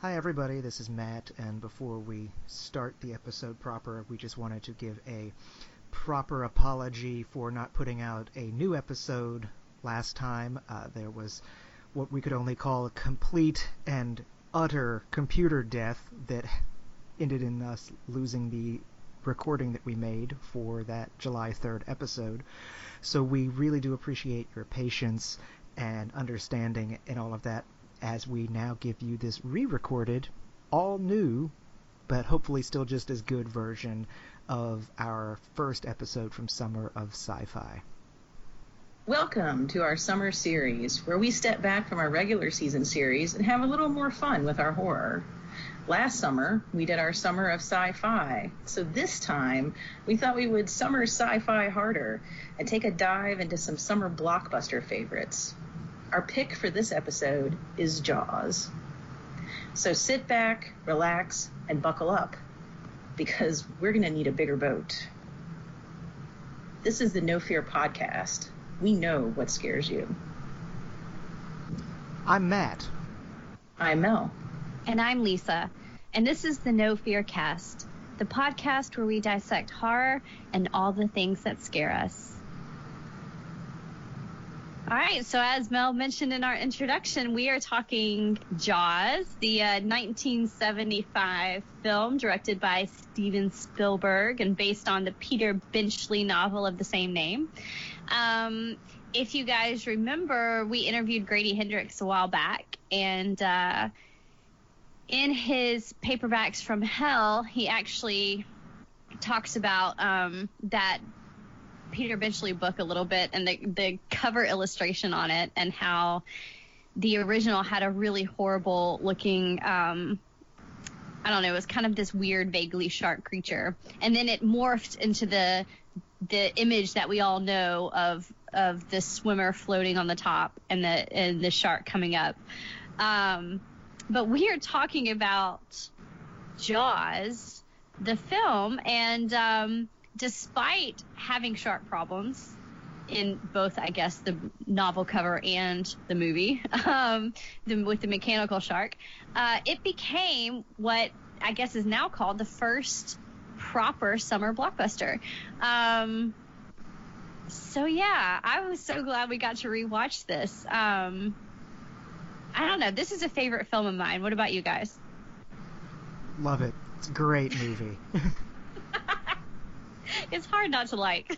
Hi, everybody. This is Matt, and before we start the episode proper, we just wanted to give a proper apology for not putting out a new episode last time. There was what we could only call a complete and utter computer death that ended in us losing the recording that we made for that July 3rd episode. So we really do appreciate your patience and understanding and all of that as we now give you this re-recorded, all new, but hopefully still just as good version of our first episode from Summer of Sci-Fi. Welcome to our summer series, where we step back from our regular season series and have a little more fun with our horror. Last summer, we did our Summer of Sci-Fi, so this time, we thought we would summer sci-fi harder and take a dive into some summer blockbuster favorites. Our pick for this episode is Jaws. So sit back, relax, and buckle up, because we're going to need a bigger boat. This is the No Fear podcast. We know what scares you. I'm Matt. I'm Mel. And I'm Lisa. And this is the No Fear cast, the podcast where we dissect horror and all the things that scare us. All right, so as Mel mentioned in our introduction, we are talking Jaws, the 1975 film directed by Steven Spielberg and based on the Peter Benchley novel of the same name. If you guys remember, we interviewed Grady Hendrix a while back, and in his Paperbacks from Hell, he actually talks about that Peter Benchley book a little bit and the cover illustration on it, and how the original had a really horrible looking it was kind of this weird vaguely shark creature, and then it morphed into the image that we all know of the swimmer floating on the top and the shark coming up. But we are talking about Jaws, the film, and despite having shark problems in both, I guess, the novel cover and the movie, with the mechanical shark, it became what I guess is now called the first proper summer blockbuster. So yeah, I was so glad we got to rewatch this. I don't know. This is a favorite film of mine. What about you guys? Love it. It's a great movie. It's hard not to like.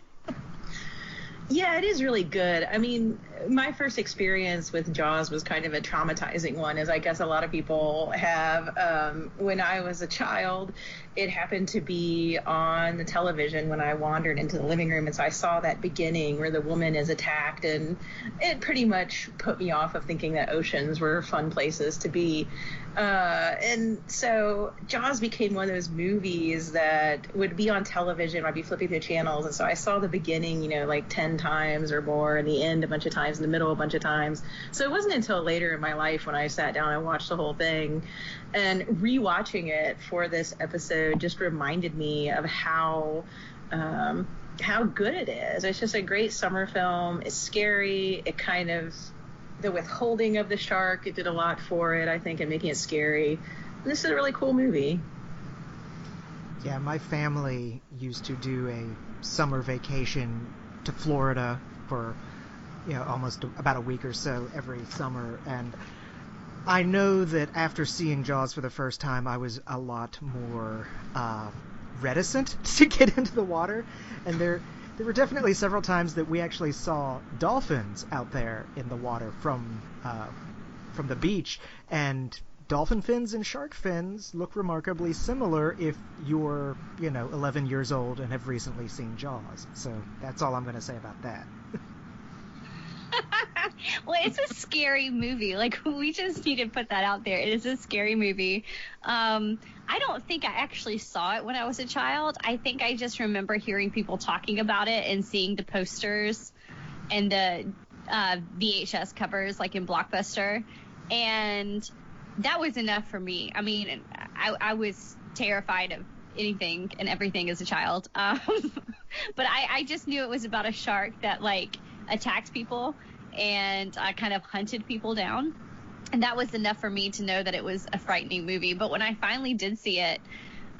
Yeah, it is really good. I mean, my first experience with Jaws was kind of a traumatizing one, as I guess a lot of people have. When I was a child, it happened to be on the television when I wandered into the living room, and so I saw that beginning where the woman is attacked, and it pretty much put me off of thinking that oceans were fun places to be. And so Jaws became one of those movies that would be on television. I'd be flipping through channels, and so I saw the beginning, like 10 times or more, and the end a bunch of times, in the middle a bunch of times. So it wasn't until later in my life when I sat down and watched the whole thing. And rewatching it for this episode just reminded me of how good it is. It's just a great summer film. It's scary. It kind of, the withholding of the shark, it did a lot for it, I think, in making it scary. And this is a really cool movie. Yeah, my family used to do a summer vacation to Florida for, almost about a week or so every summer. And I know that after seeing Jaws for the first time, I was a lot more reticent to get into the water. And there were definitely several times that we actually saw dolphins out there in the water from the beach. And dolphin fins and shark fins look remarkably similar if you're, 11 years old and have recently seen Jaws. So that's all I'm going to say about that. Well, it's a scary movie. Like, we just need to put that out there. It is a scary movie. I don't think I actually saw it when I was a child. I think I just remember hearing people talking about it and seeing the posters and the VHS covers, like in Blockbuster. And that was enough for me. I mean, I was terrified of anything and everything as a child. But I just knew it was about a shark that, like, attacked people and kind of hunted people down. And that was enough for me to know that it was a frightening movie. But when I finally did see it,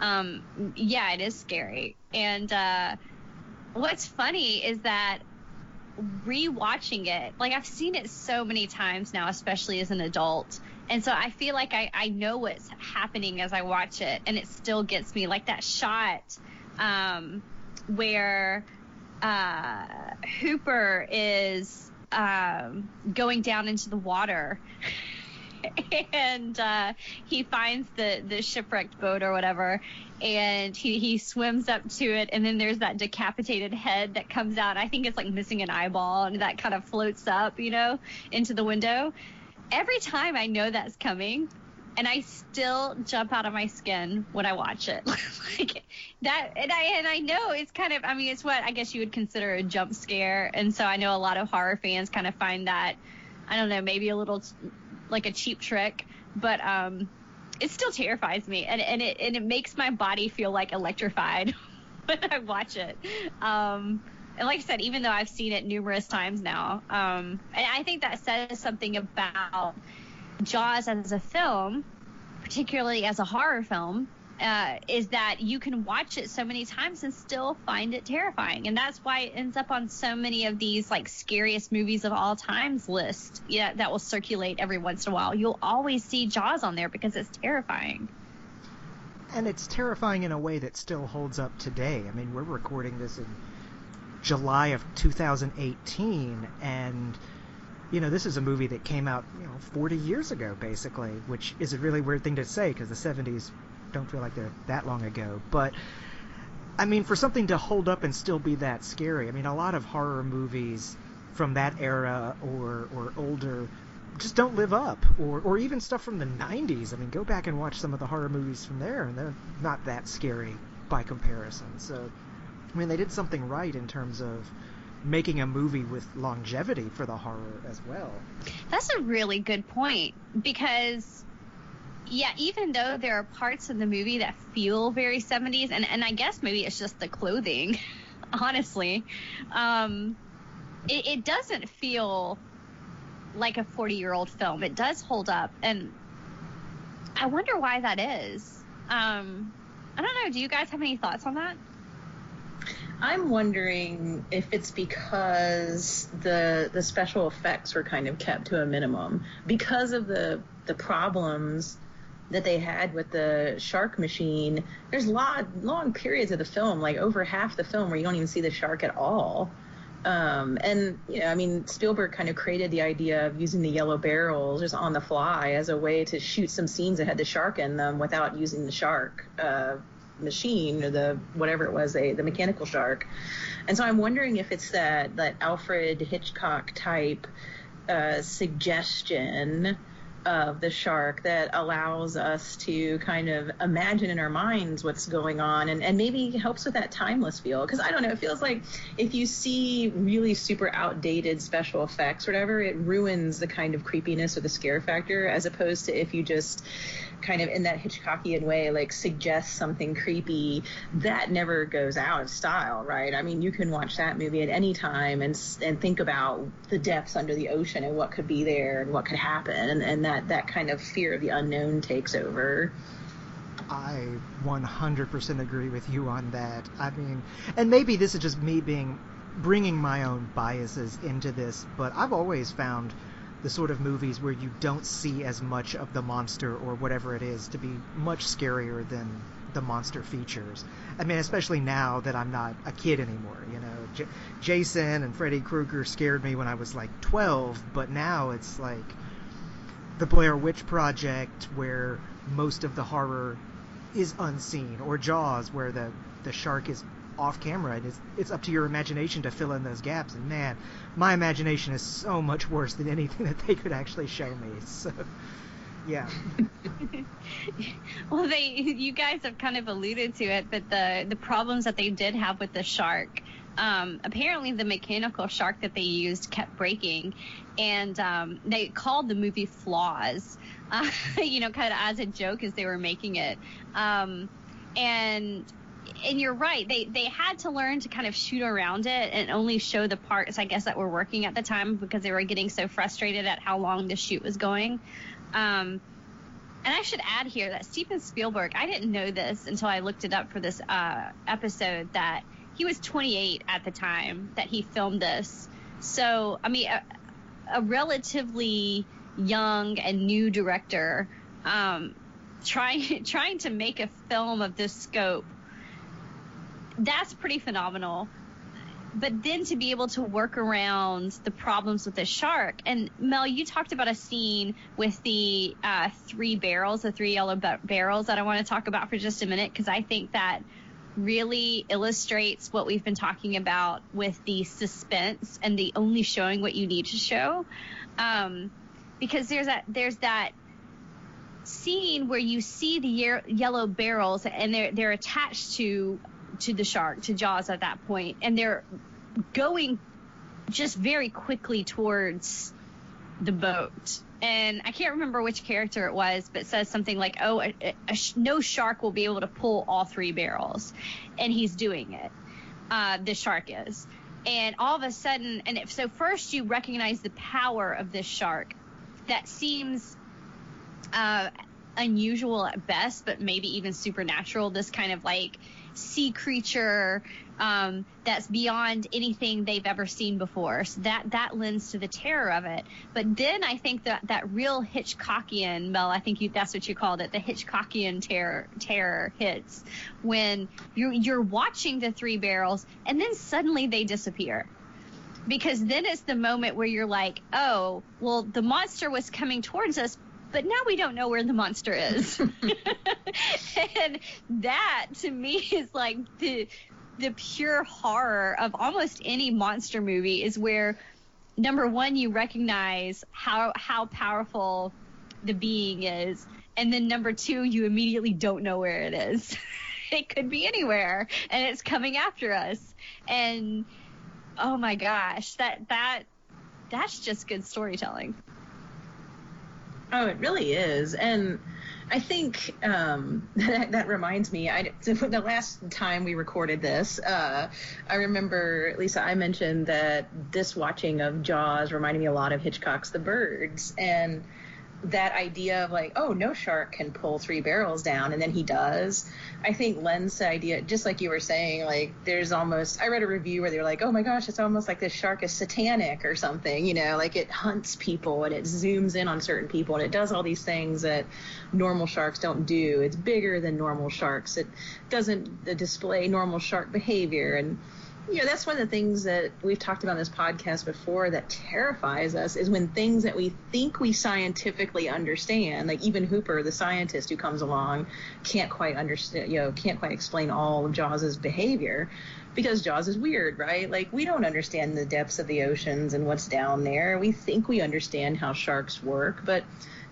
yeah, it is scary. And what's funny is that rewatching it, like, I've seen it so many times now, especially as an adult. And so I feel like I know what's happening as I watch it, and it still gets me. Like that shot where Hooper is going down into the water and he finds the shipwrecked boat or whatever, and he swims up to it, and then there's that decapitated head that comes out. I think it's like missing an eyeball, and that kind of floats up, into the window. Every time I know that's coming, and I still jump out of my skin when I watch it. Like that, and I know it's kind of, it's what I guess you would consider a jump scare, and so I know a lot of horror fans kind of find that, I don't know, maybe a little like a cheap trick, but it still terrifies me, and it makes my body feel like electrified when I watch it. And like I said, even though I've seen it numerous times now, and I think that says something about Jaws as a film, particularly as a horror film, is that you can watch it so many times and still find it terrifying. And that's why it ends up on so many of these like scariest movies of all times list, that will circulate every once in a while. You'll always see Jaws on there because it's terrifying. And it's terrifying in a way that still holds up today. We're recording this in July of 2018, and this is a movie that came out 40 years ago basically, which is a really weird thing to say because the 70s don't feel like they're that long ago. But for something to hold up and still be that scary, a lot of horror movies from that era or older just don't live up, or even stuff from the 90s. Go back and watch some of the horror movies from there, and they're not that scary by comparison. So they did something right in terms of making a movie with longevity for the horror as well. That's a really good point, because even though there are parts of the movie that feel very 70s, and I guess maybe it's just the clothing, honestly, it doesn't feel like a 40-year-old film. It does hold up, and I wonder why that is. I don't know. Do you guys have any thoughts on that? I'm wondering if it's because the special effects were kind of kept to a minimum because of the problems that they had with the shark machine. There's long periods of the film, like over half the film, where you don't even see the shark at all. And Spielberg kind of created the idea of using the yellow barrels just on the fly as a way to shoot some scenes that had the shark in them without using the shark machine, or the whatever it was, the mechanical shark. And so I'm wondering if it's that Alfred Hitchcock type suggestion of the shark that allows us to kind of imagine in our minds what's going on, and maybe helps with that timeless feel. Because I don't know, it feels like if you see really super outdated special effects or whatever, it ruins the kind of creepiness or the scare factor, as opposed to if you just kind of in that Hitchcockian way, like, suggest something creepy, that never goes out of style, right? You can watch that movie at any time and think about the depths under the ocean and what could be there and what could happen, and that kind of fear of the unknown takes over. I 100% agree with you on that. And maybe this is just me bringing my own biases into this, but I've always found the sort of movies where you don't see as much of the monster or whatever it is to be much scarier than the monster features. Especially now that I'm not a kid anymore. Jason and Freddy Krueger scared me when I was like 12, but now it's like the Blair Witch Project, where most of the horror is unseen, or Jaws, where the shark is off camera, and it's up to your imagination to fill in those gaps. And man, my imagination is so much worse than anything that they could actually show me. So yeah. Well, you guys have kind of alluded to it, but the problems that they did have with the shark, apparently the mechanical shark that they used kept breaking, and they called the movie Flaws, kind of as a joke as they were making it. And you're right. They had to learn to kind of shoot around it and only show the parts, I guess, that were working at the time, because they were getting so frustrated at how long the shoot was going. And I should add here that Steven Spielberg, I didn't know this until I looked it up for this episode, that he was 28 at the time that he filmed this. So, I mean, a relatively young and new director trying to make a film of this scope, that's pretty phenomenal. But then to be able to work around the problems with the shark. And Mel, you talked about a scene with the three yellow barrels that I want to talk about for just a minute, because I think that really illustrates what we've been talking about with the suspense and the only showing what you need to show. Because there's that scene where you see the yellow barrels, and they're attached to the shark, to Jaws at that point, and they're going just very quickly towards the boat. And I can't remember which character it was, but it says something like, "Oh, no shark will be able to pull all three barrels," and he's doing it. The shark is, and all of a sudden, so first you recognize the power of this shark that seems unusual at best, but maybe even supernatural. This kind of like sea creature that's beyond anything they've ever seen before. So that lends to the terror of it. But then I think that real Hitchcockian, Mel, I think that's what you called it, the Hitchcockian terror hits when you're watching the three barrels and then suddenly they disappear. Because then it's the moment where you're like, oh, well, the monster was coming towards us, but now we don't know where the monster is. And that, to me, is like the pure horror of almost any monster movie, is where, number one, you recognize how powerful the being is. And then number two, you immediately don't know where it is. It could be anywhere, and it's coming after us. And, oh my gosh, that's just good storytelling. Oh, it really is. And I think that reminds me, the last time we recorded this, I remember, Lisa, I mentioned that this watching of Jaws reminded me a lot of Hitchcock's The Birds. And that idea of like, oh, no shark can pull three barrels down, and then he does, I think lends to the idea, just like you were saying, like there's almost, I read a review where they were like, oh my gosh, it's almost like this shark is satanic or something, like it hunts people and it zooms in on certain people and it does all these things that normal sharks don't do. It's bigger than normal sharks. It doesn't display normal shark behavior. And that's one of the things that we've talked about on this podcast before that terrifies us, is when things that we think we scientifically understand, like even Hooper, the scientist who comes along, can't quite understand, can't quite explain all of Jaws's behavior, because Jaws is weird, right? Like we don't understand the depths of the oceans and what's down there. We think we understand how sharks work, but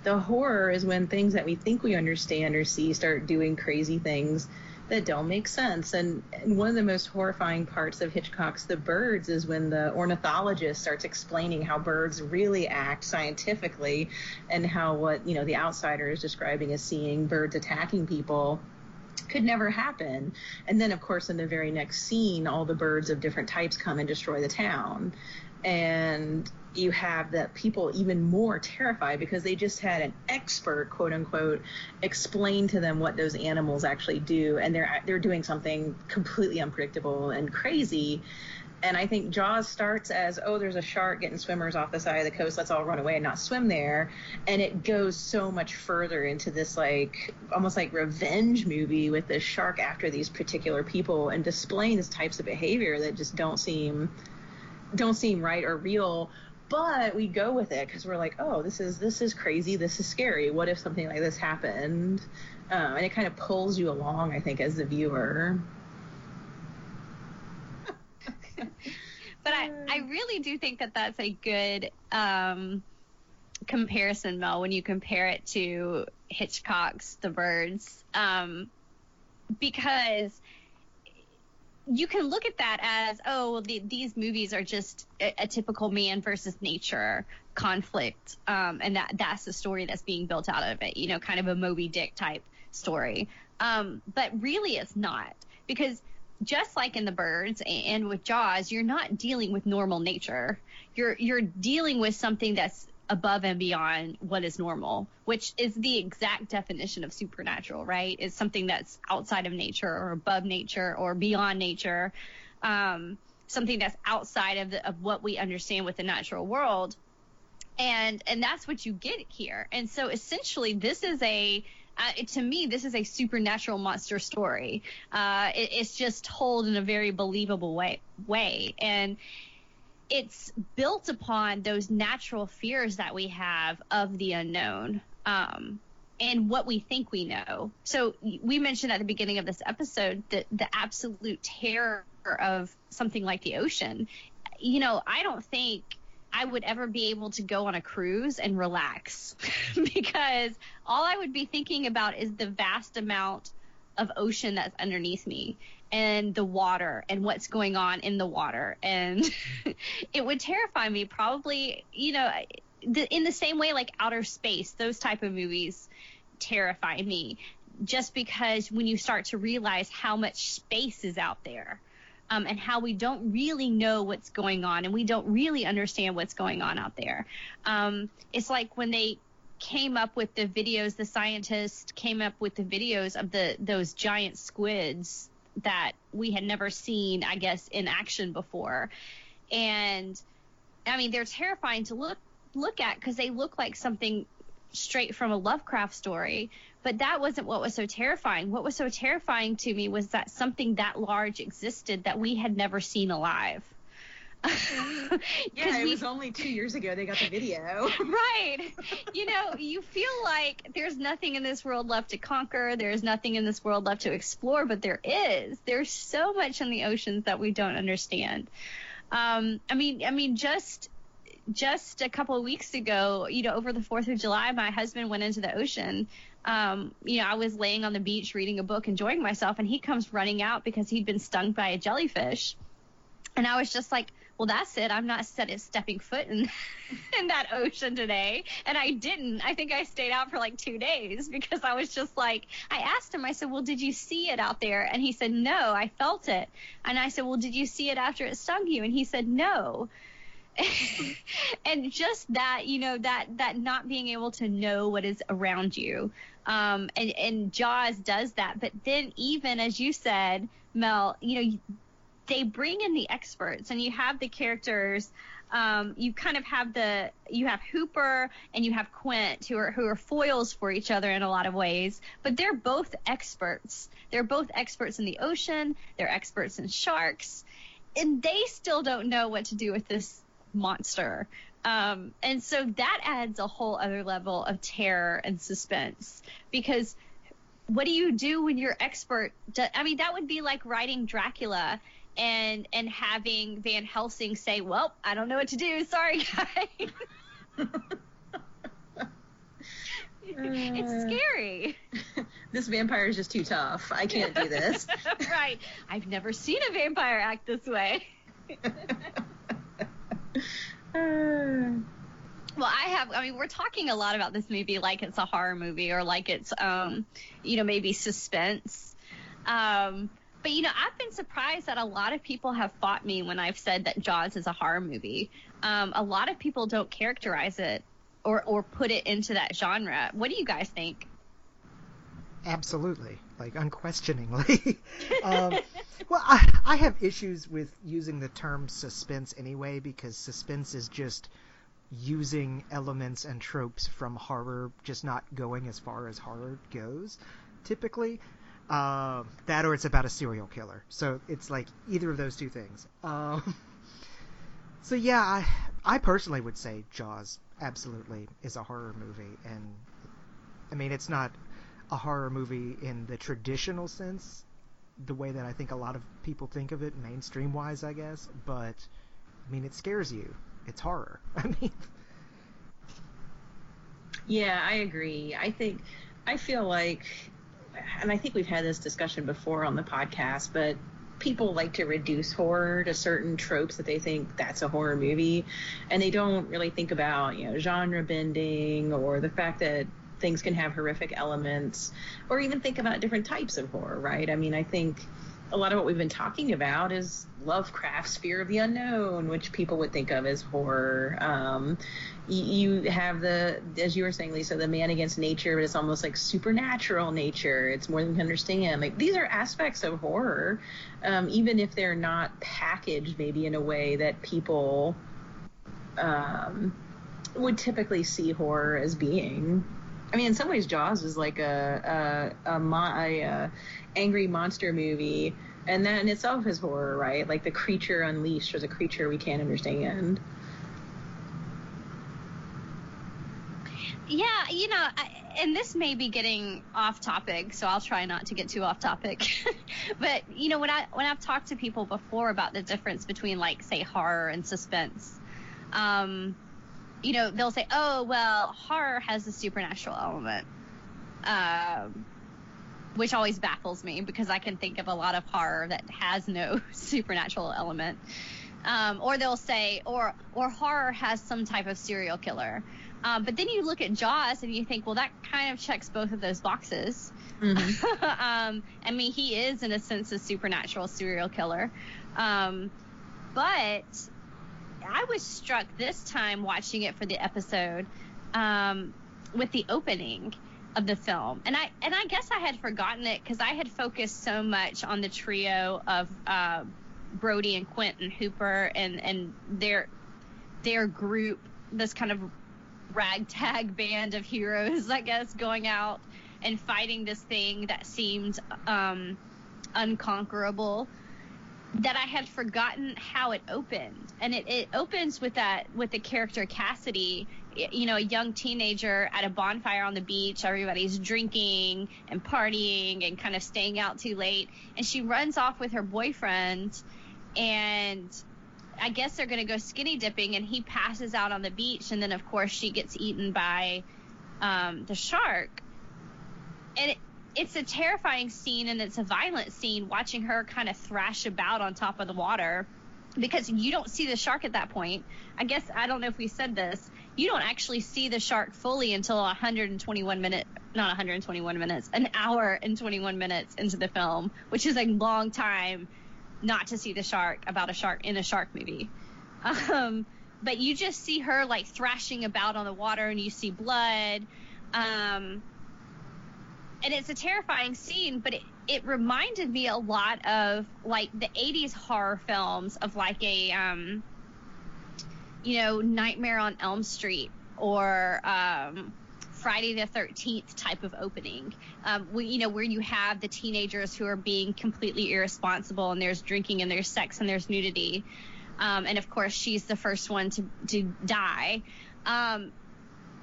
the horror is when things that we think we understand or see start doing crazy things that don't make sense. And one of the most horrifying parts of Hitchcock's The Birds is when the ornithologist starts explaining how birds really act scientifically, and how what the outsider is describing as seeing birds attacking people could never happen. And then of course in the very next scene, all the birds of different types come and destroy the town, and you have that people even more terrified because they just had an expert, quote unquote, explain to them what those animals actually do, and they're doing something completely unpredictable and crazy. And I think Jaws starts as, oh, there's a shark getting swimmers off the side of the coast, let's all run away and not swim there. And it goes so much further into this like almost like revenge movie with this shark after these particular people and displaying these types of behavior that just don't seem right or real. But we go with it because we're like, oh, this is crazy, this is scary. What if something like this happened? And it kind of pulls you along, I think, as the viewer. But I really do think that that's a good comparison, Mel, when you compare it to Hitchcock's The Birds, because you can look at that as, oh, well, these movies are just a typical man versus nature conflict, and that's the story that's being built out of it, kind of a Moby Dick type story. But really it's not, because just like in The Birds and with Jaws, you're not dealing with normal nature. You're dealing with something that's above and beyond what is normal, which is the exact definition of supernatural, right? It's something that's outside of nature or above nature or beyond nature, something that's outside of what we understand with the natural world. And that's what you get here. And so essentially this is to me, this is a supernatural monster story. It's just told in a very believable way. And it's built upon those natural fears that we have of the unknown, and what we think we know. So we mentioned at the beginning of this episode that the absolute terror of something like the ocean. I don't think I would ever be able to go on a cruise and relax because all I would be thinking about is the vast amount of ocean that's underneath me and the water and what's going on in the water. And it would terrify me probably, in the same way like outer space, those type of movies terrify me, just because when you start to realize how much space is out there, and how we don't really know what's going on and we don't really understand what's going on out there. It's like when they came up with the videos, the scientists came up with the videos of those giant squids that we had never seen, I guess, in action before. And I mean, they're terrifying to look at because they look like something straight from a Lovecraft story. But that wasn't what was so terrifying. What was so terrifying to me was that something that large existed that we had never seen alive. Yeah, it was only 2 years ago they got the video. Right. You feel like there's nothing in this world left to conquer. There's nothing in this world left to explore, but there is. There's so much in the oceans that we don't understand. I mean, just a couple of weeks ago, over the 4th of July, my husband went into the ocean. I was laying on the beach reading a book, enjoying myself, and he comes running out because he'd been stung by a jellyfish. And I was just like, well, that's it. I'm not stepping foot in that ocean today. And I didn't. I think I stayed out for like 2 days because I was just like, I asked him, I said, well, did you see it out there? And he said, no, I felt it. And I said, well, did you see it after it stung you? And he said, no. And just that, that not being able to know what is around you. And Jaws does that. But then even as you said, Mel, they bring in the experts and you have the characters. You kind of have you have Hooper and you have Quint who are foils for each other in a lot of ways, but they're both experts. They're both experts in the ocean. They're experts in sharks, and they still don't know what to do with this monster. And so that adds a whole other level of terror and suspense, because what do you do when your expert I mean, that would be like writing Dracula and having Van Helsing say, well, I don't know what to do. Sorry, guys. It's scary. This vampire is just too tough. I can't do this. Right. I've never seen a vampire act this way. Well, we're talking a lot about this movie like it's a horror movie or like it's, maybe suspense. But, I've been surprised that a lot of people have fought me when I've said that Jaws is a horror movie. A lot of people don't characterize it or put it into that genre. What do you guys think? Absolutely, like unquestioningly. Well, I have issues with using the term suspense anyway, because suspense is just using elements and tropes from horror, just not going as far as horror goes, typically. That or it's about a serial killer. So it's like either of those two things. So yeah, I personally would say Jaws absolutely is a horror movie. And I mean, it's not a horror movie in the traditional sense, the way that I think a lot of people think of it, mainstream wise, I guess. But I mean, it scares you. It's horror. I mean, yeah, I agree. I feel like, and I think we've had this discussion before on the podcast, but people like to reduce horror to certain tropes that they think that's a horror movie, and they don't really think about, genre bending or the fact that things can have horrific elements, or even think about different types of horror, right? I mean, I think a lot of what we've been talking about is Lovecraft's fear of the unknown, which people would think of as horror. You have as you were saying, Lisa, the man against nature, but it's almost like supernatural nature. It's more than we can understand. Like, these are aspects of horror, even if they're not packaged maybe in a way that people would typically see horror as being. I mean, in some ways, Jaws is like a angry monster movie, and that in itself is horror, right? Like the creature unleashed or the creature we can't understand. Yeah, and this may be getting off topic, so I'll try not to get too off topic. But when I've talked to people before about the difference between, like, say, horror and suspense, they'll say, oh, well, horror has a supernatural element, which always baffles me because I can think of a lot of horror that has no supernatural element. Or they'll say, or horror has some type of serial killer. But then you look at Jaws and you think, well, that kind of checks both of those boxes. Mm-hmm. I mean, he is, in a sense, a supernatural serial killer. But I was struck this time watching it for the episode with the opening of the film. And I guess I had forgotten it because I had focused so much on the trio of Brody and Quentin Hooper and their group, this kind of ragtag band of heroes, I guess, going out and fighting this thing that seemed unconquerable, that I had forgotten how it opened. And it opens with the character Cassidy, a young teenager at a bonfire on the beach. Everybody's drinking and partying and kind of staying out too late. And she runs off with her boyfriend, and I guess they're going to go skinny dipping, and he passes out on the beach. And then, of course, she gets eaten by the shark. And it's a terrifying scene, and it's a violent scene, watching her kind of thrash about on top of the water, because you don't see the shark at that point. I guess, I don't know if we said this, you don't actually see the shark fully until an hour and 21 minutes into the film, which is a long time not to see the shark, about a shark in a shark movie. But you just see her, like, thrashing about on the water, and you see blood. And it's a terrifying scene, but it reminded me a lot of, like, the 80s horror films of, like, a, Nightmare on Elm Street or Friday the 13th type of opening, where you have the teenagers who are being completely irresponsible, and there's drinking and there's sex and there's nudity. And, of course, she's the first one to die.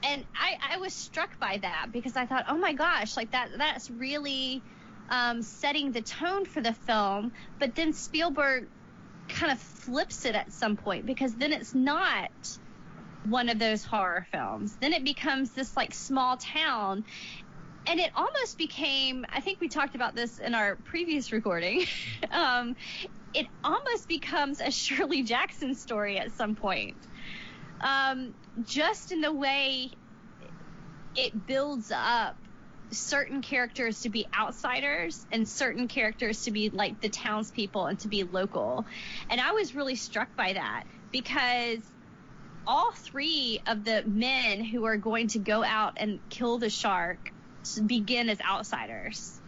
And I was struck by that because I thought, oh my gosh, like that's really setting the tone for the film. But then Spielberg kind of flips it at some point, because then it's not one of those horror films. Then it becomes this, like, small town. And it almost became, I think we talked about this in our previous recording, it almost becomes a Shirley Jackson story at some point. Just in the way it builds up certain characters to be outsiders and certain characters to be, like, the townspeople and to be local. And I was really struck by that, because all three of the men who are going to go out and kill the shark begin as outsiders.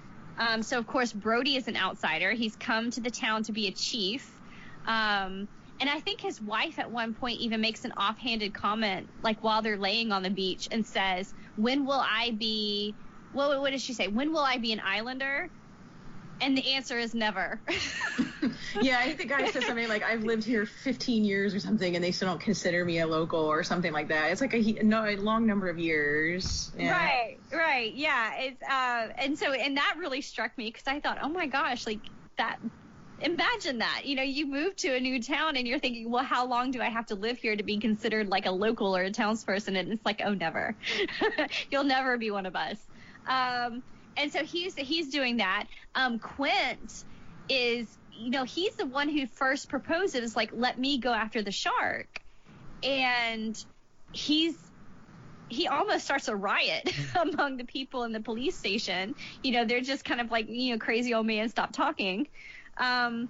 So, of course, Brody is an outsider. He's come to the town to be a chief. And I think his wife at one point even makes an offhanded comment, like, while they're laying on the beach, and says, when will I be, what does she say? When will I be an islander? And the answer is never. Yeah, I think the guy says something like, I've lived here 15 years or something, and they still don't consider me a local, or something like that. It's like a long number of years. Yeah. Right. Yeah. It's and that really struck me, because I thought, oh my gosh, like, that. Imagine that, you move to a new town and you're thinking, well, how long do I have to live here to be considered like a local or a townsperson? And it's like, oh, never. You'll never be one of us. And so he's doing that. Quint is, he's the one who first proposes, like, let me go after the shark. And he almost starts a riot among the people in the police station. They're just kind of like, crazy old man, stop talking. And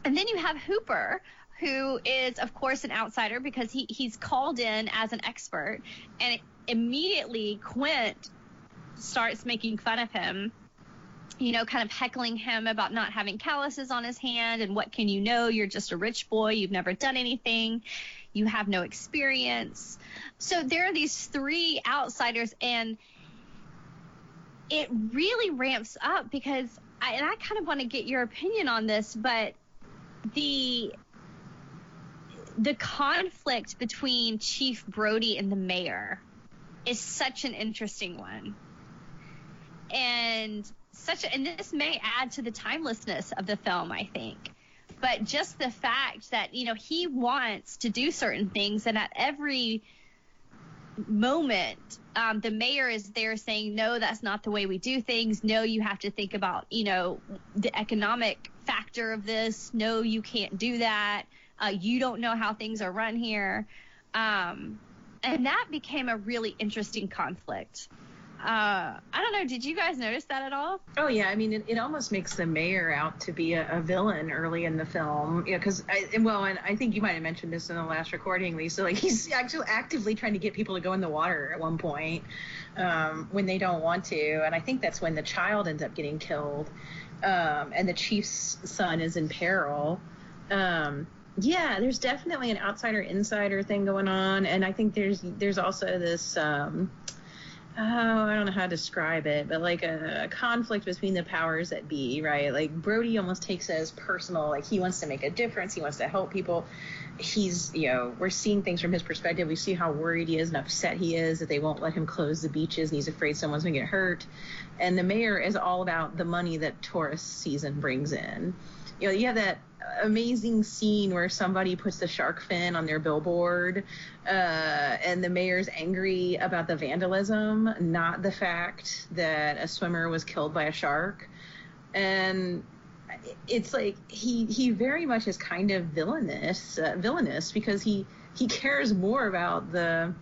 then you have Hooper, who is, of course, an outsider because he's called in as an expert, and immediately Quint starts making fun of him, kind of heckling him about not having calluses on his hand, and what can you know? You're just a rich boy. You've never done anything. You have no experience. So there are these three outsiders, and it really ramps up because I kind of want to get your opinion on this, but the conflict between Chief Brody and the mayor is such an interesting one. And this may add to the timelessness of the film, I think. But just the fact that, he wants to do certain things, and at every moment, the mayor is there saying, no, that's not the way we do things. No, you have to think about, the economic factor of this. No, you can't do that. You don't know how things are run here. And that became a really interesting conflict. I don't know. Did you guys notice that at all? Oh, yeah. I mean, it almost makes the mayor out to be a villain early in the film. Because, and I think you might have mentioned this in the last recording, Lisa. Like, he's actually actively trying to get people to go in the water at one point when they don't want to. And I think that's when the child ends up getting killed and the chief's son is in peril. Yeah, there's definitely an outsider-insider thing going on. And I think there's also this... I don't know how to describe it, but like a conflict between the powers that be, right? Like Brody almost takes it as personal, like he wants to make a difference, he wants to help people. He's, we're seeing things from his perspective. We see how worried he is and upset he is that they won't let him close the beaches, and he's afraid someone's going to get hurt. And the mayor is all about the money that tourist season brings in. You have that amazing scene where somebody puts the shark fin on their billboard and the mayor's angry about the vandalism, not the fact that a swimmer was killed by a shark. And it's like he very much is kind of villainous because he cares more about the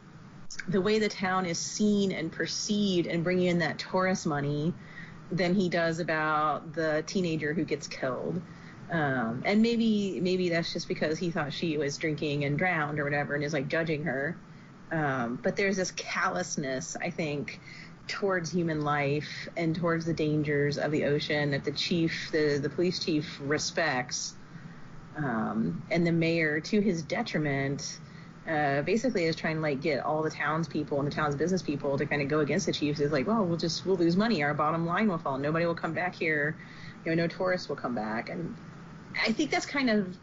way the town is seen and perceived and bringing in that tourist money than he does about the teenager who gets killed. And maybe that's just because he thought she was drinking and drowned or whatever and is like judging her. But there's this callousness, I think, towards human life and towards the dangers of the ocean that the police chief respects. And the mayor, to his detriment, basically is trying to like get all the townspeople and the town's business people to kind of go against the chief. It's like, well, we'll lose money. Our bottom line will fall. Nobody will come back here. No tourists will come back. And I think that's kind of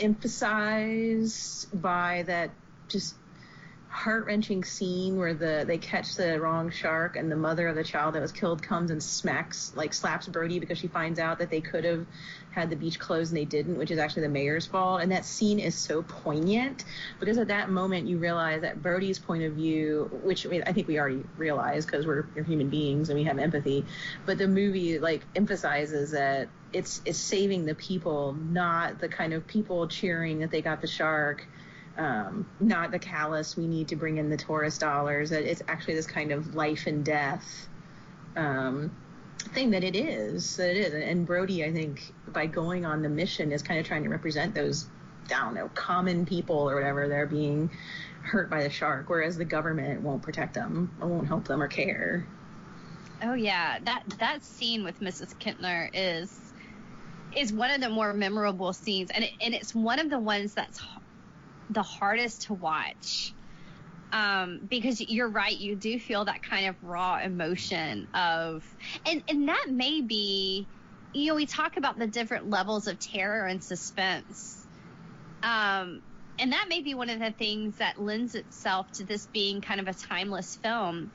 emphasized by that just heart-wrenching scene where they catch the wrong shark and the mother of the child that was killed comes and slaps Brody because she finds out that they could have had the beach closed and they didn't, which is actually the mayor's fault. And that scene is so poignant because at that moment you realize that Brody's point of view, which I think we already realize because we're human beings and we have empathy, but the movie like emphasizes that it's saving the people, not the kind of people cheering that they got the shark. Not the callous, we need to bring in the tourist dollars. It's actually this kind of life and death thing that it is. And Brody, I think, by going on the mission is kind of trying to represent those, I don't know, common people or whatever that are being hurt by the shark, whereas the government won't protect them or won't help them or care. Oh, yeah. That scene with Mrs. Kintner is one of the more memorable scenes, and it's one of the ones that's the hardest to watch because you're right, you do feel that kind of raw emotion of and that may be, we talk about the different levels of terror and suspense, and that may be one of the things that lends itself to this being kind of a timeless film,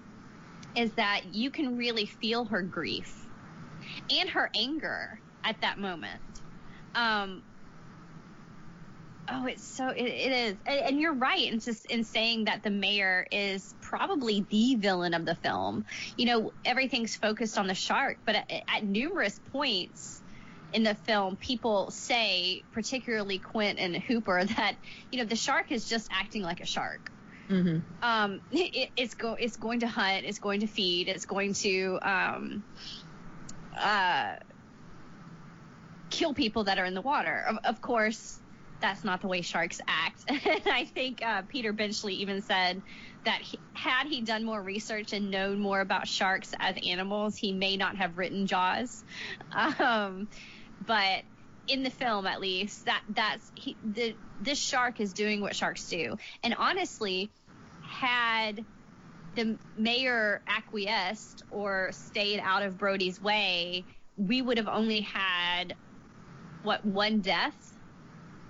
is that you can really feel her grief and her anger at that moment. Oh, it is. And you're right in saying that the mayor is probably the villain of the film. Everything's focused on the shark, but at numerous points in the film, people say, particularly Quint and Hooper, that, the shark is just acting like a shark. Mm-hmm. It's going to hunt, it's going to feed, it's going to kill people that are in the water. Of course, that's not the way sharks act. And I think Peter Benchley even said that had he done more research and known more about sharks as animals, he may not have written Jaws. But in the film, at least, this shark is doing what sharks do. And honestly, had the mayor acquiesced or stayed out of Brody's way, we would have only had one death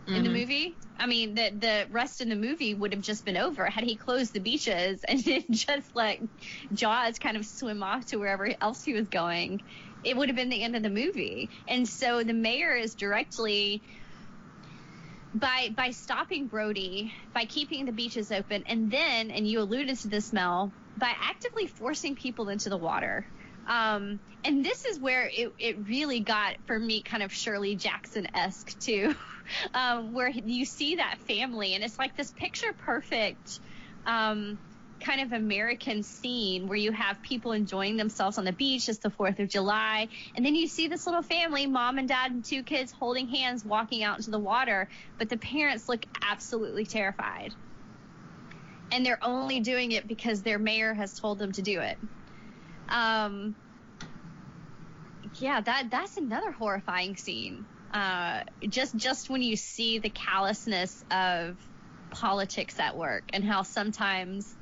in the movie. I mean, the rest of the movie would have just been over had he closed the beaches and then just let Jaws kind of swim off to wherever else he was going. It would have been the end of the movie. And so the mayor is directly, by stopping Brody, by keeping the beaches open, and you alluded to this, Mel, by actively forcing people into the water. And this is where it really got, for me, kind of Shirley Jackson-esque too, where you see that family, and it's like this picture-perfect kind of American scene where you have people enjoying themselves on the beach. It's the 4th of July, and then you see this little family, mom and dad and 2 kids holding hands, walking out into the water, but the parents look absolutely terrified. And they're only doing it because their mayor has told them to do it. Yeah, that's another horrifying scene. Just when you see the callousness of politics at work and how sometimes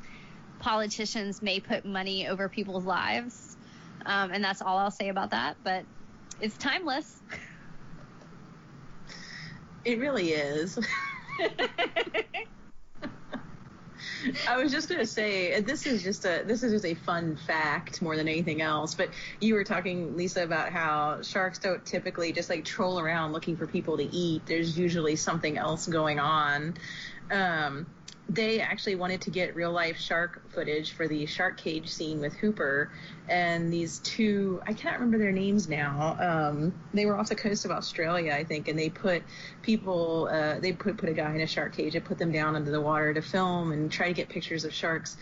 politicians may put money over people's lives. And that's all I'll say about that, but it's timeless. It really is. I was just going to say, this is just a fun fact more than anything else. But you were talking, Lisa, about how sharks don't typically just like troll around looking for people to eat. There's usually something else going on. They actually wanted to get real life shark footage for the shark cage scene with Hooper, and these 2, I can't remember their names now. They were off the coast of Australia, I think, and they put people, they put a guy in a shark cage and put them down under the water to film and try to get pictures of sharks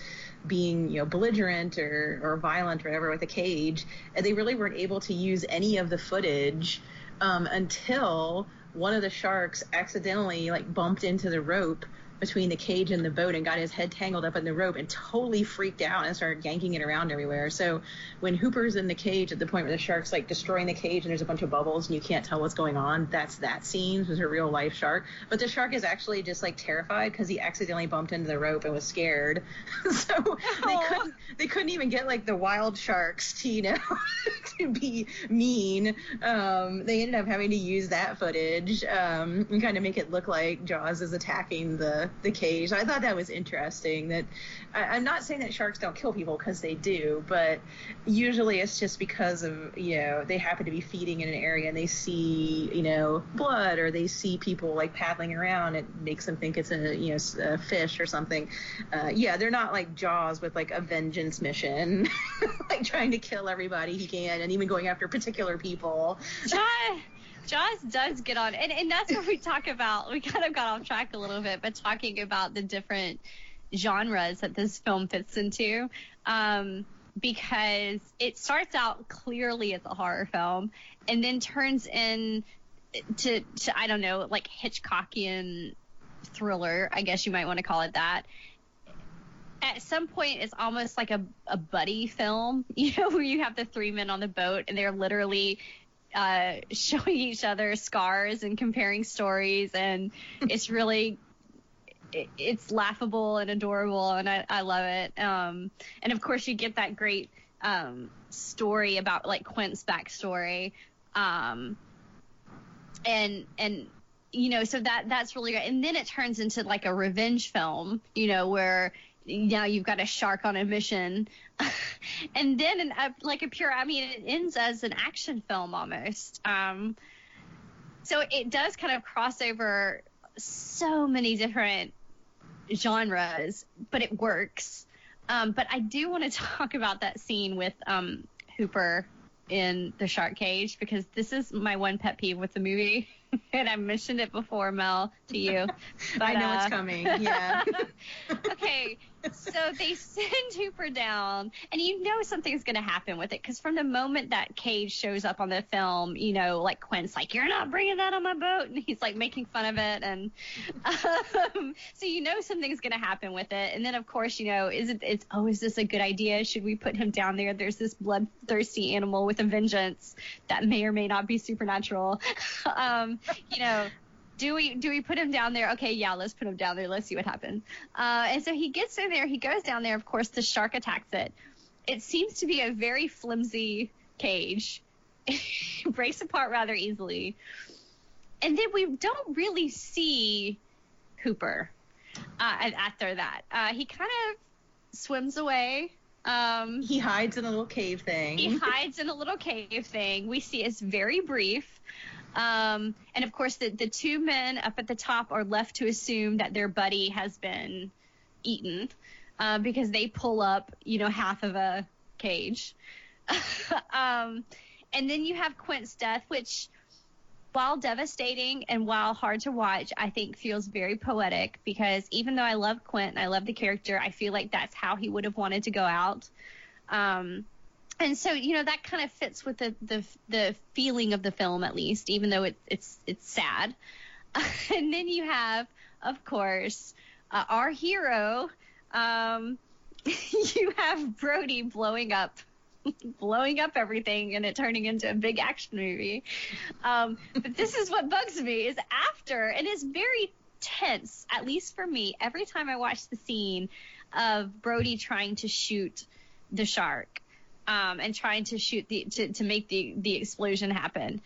being, belligerent or violent or whatever with a cage. And they really weren't able to use any of the footage until one of the sharks accidentally bumped into the rope between the cage and the boat and got his head tangled up in the rope and totally freaked out and started yanking it around everywhere. So when Hooper's in the cage at the point where the shark's destroying the cage and there's a bunch of bubbles and you can't tell what's going on, that's that scene with a real life shark. But the shark is actually just terrified because he accidentally bumped into the rope and was scared. So they couldn't even get the wild sharks to to be mean. They ended up having to use that footage and kind of make it look like Jaws is attacking the cage. I thought that was interesting. That I'm not saying that sharks don't kill people, because they do, but usually it's just because of they happen to be feeding in an area and they see blood, or they see people paddling around. It makes them think it's a fish or something. They're not like Jaws with a vengeance mission, trying to kill everybody he can and even going after particular people. Jaws does get on, and that's what we talk about. We kind of got off track a little bit, but talking about the different genres that this film fits into, because it starts out clearly as a horror film and then turns into I don't know, Hitchcockian thriller, I guess you might want to call it that. At some point, it's almost like a buddy film, where you have the 3 men on the boat and they're literally showing each other scars and comparing stories, and it's really it's laughable and adorable, and I love it. And of course you get that great story about Quint's backstory, and so that's really great. And then it turns into a revenge film, where now you've got a shark on a mission. And then it ends as an action film almost. So it does kind of cross over so many different genres, but it works. But I do want to talk about that scene with Hooper in the shark cage, because this is my one pet peeve with the movie. and I mentioned it before, Mel, to you. But, I know it's coming. Yeah. Okay, so they send Hooper down, and you know something's going to happen with it, because from the moment that Cage shows up on the film, you know, like Quint's like, "You're not bringing that on my boat," and he's like making fun of it, and so you know something's going to happen with it. And then of course, you know, is this a good idea? Should we put him down there? There's this bloodthirsty animal with a vengeance that may or may not be supernatural. You know, do we put him down there? Okay, yeah, let's put him down there. Let's see what happens. And so he gets in there. He goes down there. Of course, the shark attacks it. It seems to be a very flimsy cage. It breaks apart rather easily. And then we don't really see Hooper after that. He kind of swims away. He hides in a little cave thing. We see it's very brief. And of course, the two men up at the top are left to assume that their buddy has been eaten, because they pull up, you know, half of a cage. And then you have Quint's death, which, while devastating and while hard to watch, I think feels very poetic, because even though I love Quint and I love the character, I feel like that's how he would have wanted to go out. And so, you know, that kind of fits with the feeling of the film, at least, even though it's sad. And then you have, of course, our hero. You have Brody blowing up everything and it turning into a big action movie. But this is what bugs me is after, and it's very tense, at least for me, every time I watch the scene of Brody trying to shoot the shark. And trying to shoot to make the explosion happen,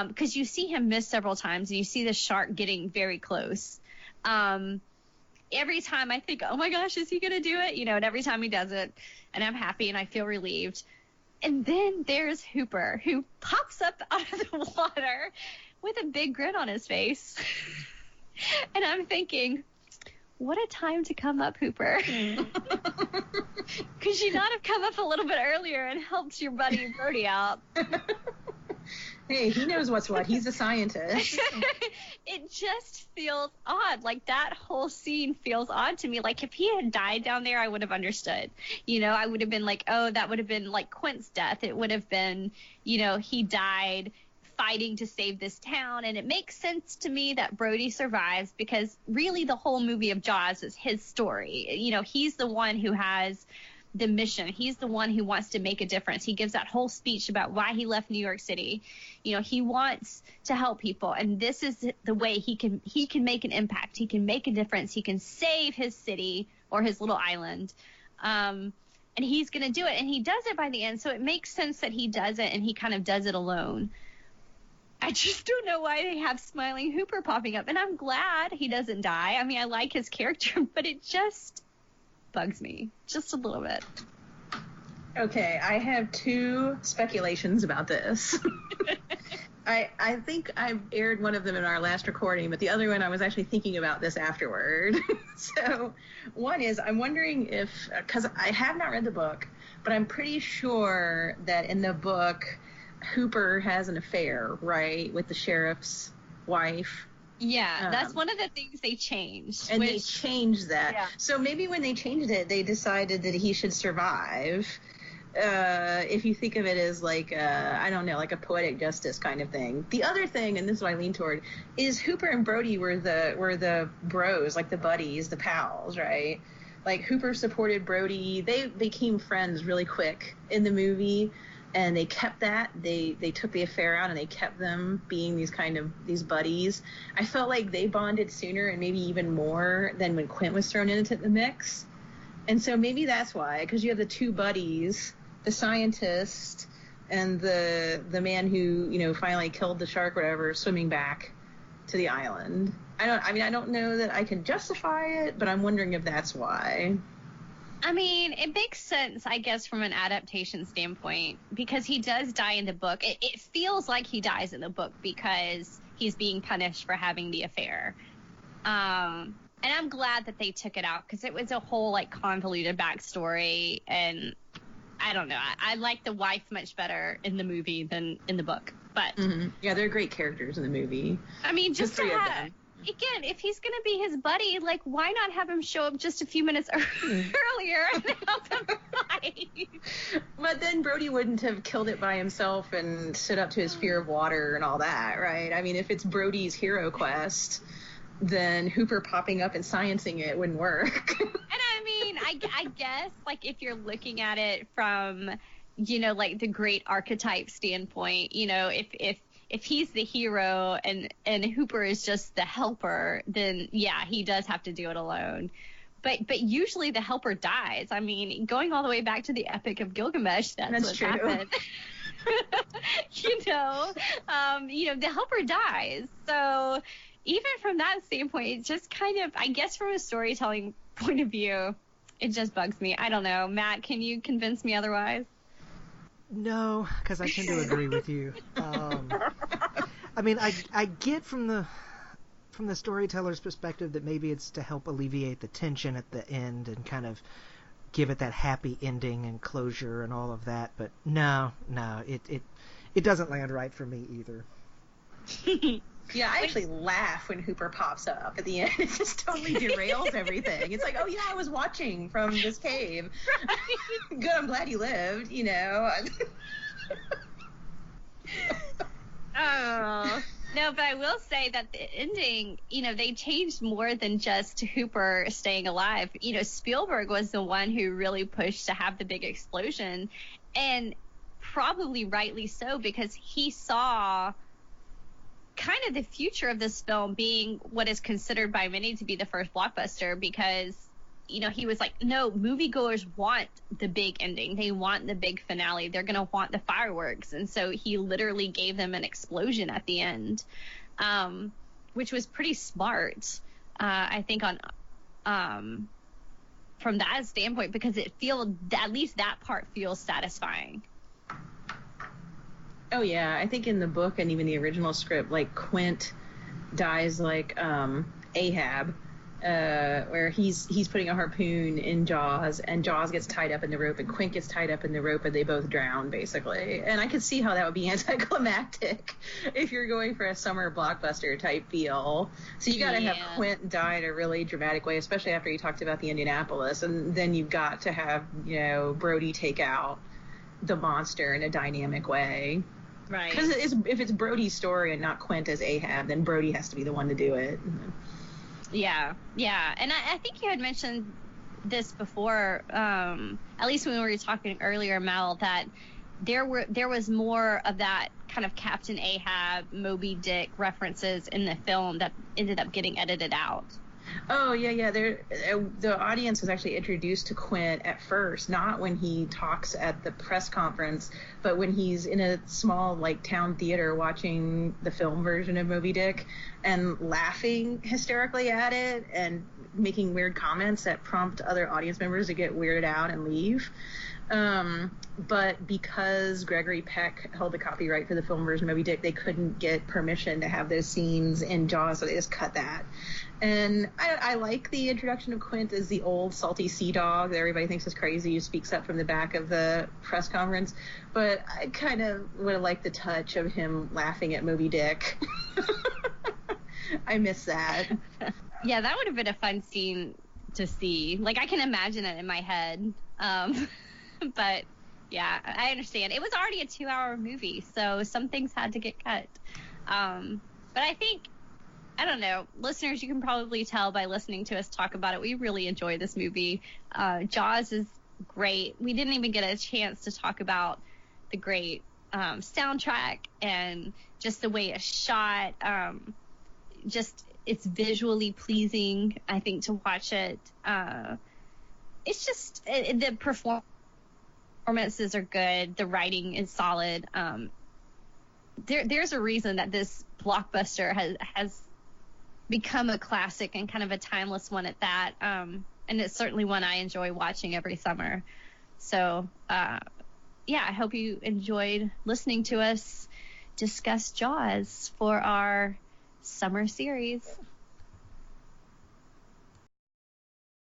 because you see him miss several times, and you see the shark getting very close. Every time I think, oh my gosh, is he gonna do it? You know, and every time he does it, and I'm happy and I feel relieved. And then there's Hooper, who pops up out of the water with a big grin on his face, and I'm thinking, what a time to come up, Hooper. Could you not have come up a little bit earlier and helped your buddy Brody out? Hey, he knows what's what. He's a scientist. It just feels odd. Like, that whole scene feels odd to me. Like, if he had died down there, I would have understood. You know, I would have been like, oh, that would have been like Quint's death. It would have been, you know, he died fighting to save this town. And it makes sense to me that Brody survives, because really the whole movie of Jaws is his story. You know, he's the one who has the mission. He's the one who wants to make a difference. He gives that whole speech about why he left New York City. You know, he wants to help people, and this is the way he can make an impact. He can make a difference. He can save his city or his little island. And he's going to do it, and he does it by the end. So it makes sense that he does it, and he kind of does it alone. I just don't know why they have Smiling Hooper popping up. And I'm glad he doesn't die. I mean, I like his character, but it just bugs me just a little bit. Okay, I have two speculations about this. I think I aired one of them in our last recording, but the other one I was actually thinking about this afterward. So one is, I'm wondering if, because I have not read the book, but I'm pretty sure that in the book, Hooper has an affair, right, with the sheriff's wife. Yeah, that's one of the things they changed. And they changed that. Yeah. So maybe when they changed it, they decided that he should survive. If you think of it as like, I don't know, like a poetic justice kind of thing. The other thing, and this is what I lean toward, is Hooper and Brody were the bros, like the buddies, the pals, right? Like Hooper supported Brody. They became friends really quick in the movie. And they kept that. They took the affair out, and they kept them being these buddies. I felt like they bonded sooner, and maybe even more than when Quint was thrown into the mix. And so maybe that's why, because you have the two buddies, the scientist and the man who, you know, finally killed the shark or whatever, swimming back to the island. I don't know that I can justify it, but I'm wondering if that's why. I mean, it makes sense, I guess, from an adaptation standpoint, because he does die in the book. It feels like he dies in the book because he's being punished for having the affair. And I'm glad that they took it out, because it was a whole, like, convoluted backstory, and I don't know. I like the wife much better in the movie than in the book. But yeah, they're great characters in the movie. I mean, The just to three of have, them. again, if he's going to be his buddy, like, why not have him show up just a few minutes earlier and help him fight? But then Brody wouldn't have killed it by himself and stood up to his fear of water and all that, right? I mean, if it's Brody's hero quest, then Hooper popping up and sciencing it wouldn't work. And I mean, I guess, like, if you're looking at it from, you know, like the great archetype standpoint, you know, if he's the hero and Hooper is just the helper, then yeah, he does have to do it alone. But usually the helper dies. I mean, going all the way back to the Epic of Gilgamesh, that's what's true. happened. You know, the helper dies. So even from that standpoint, it just kind of, I guess from a storytelling point of view, it just bugs me. I don't know. Matt, can you convince me otherwise? No, because I tend to agree with you. I mean, I get from the storyteller's perspective that maybe it's to help alleviate the tension at the end and kind of give it that happy ending and closure and all of that. But no, it doesn't land right for me either. Yeah, I actually laugh when Hooper pops up at the end. It just totally derails everything. It's like, oh yeah, I was watching from this cave. Right. Good, I'm glad he lived, you know. Oh. No, but I will say that the ending, you know, they changed more than just Hooper staying alive. You know, Spielberg was the one who really pushed to have the big explosion, and probably rightly so, because he saw kind of the future of this film being what is considered by many to be the first blockbuster, because, you know, he was like, no, moviegoers want the big ending. They want the big finale. They're going to want the fireworks. And so he literally gave them an explosion at the end, which was pretty smart, I think, on from that standpoint, because it feels, at least that part feels satisfying. Oh yeah, I think in the book and even the original script, like Quint dies like Ahab, where he's putting a harpoon in Jaws, and Jaws gets tied up in the rope, and Quint gets tied up in the rope, and they both drown basically. And I could see how that would be anticlimactic if you're going for a summer blockbuster type feel. So you got to have Quint die in a really dramatic way, especially after you talked about the Indianapolis, and then you've got to have, you know, Brody take out the monster in a dynamic way. Right. Because if it's Brody's story and not Quint as Ahab, then Brody has to be the one to do it. Yeah. And I think you had mentioned this before, at least when we were talking earlier, Mel, that there was more of that kind of Captain Ahab, Moby Dick references in the film that ended up getting edited out. Oh, yeah. The audience was actually introduced to Quint at first, not when he talks at the press conference, but when he's in a small, like, town theater watching the film version of Moby Dick and laughing hysterically at it and making weird comments that prompt other audience members to get weirded out and leave. But because Gregory Peck held the copyright for the film version of Moby Dick, they couldn't get permission to have those scenes in Jaws, so they just cut that. And I like the introduction of Quint as the old salty sea dog that everybody thinks is crazy who speaks up from the back of the press conference. But I kind of would have liked the touch of him laughing at Moby Dick. I miss that. Yeah, that would have been a fun scene to see. Like, I can imagine it in my head. But yeah, I understand. It was already a 2-hour movie, so some things had to get cut. But I think, I don't know, listeners, you can probably tell by listening to us talk about it, we really enjoy this movie. Jaws is great. We didn't even get a chance to talk about the great soundtrack and just the way it's shot. Just, it's visually pleasing, I think, to watch it. It's just, the performances are good. The writing is solid. There's a reason that this blockbuster has become a classic and kind of a timeless one at that. And it's certainly one I enjoy watching every summer. So, yeah, I hope you enjoyed listening to us discuss Jaws for our summer series.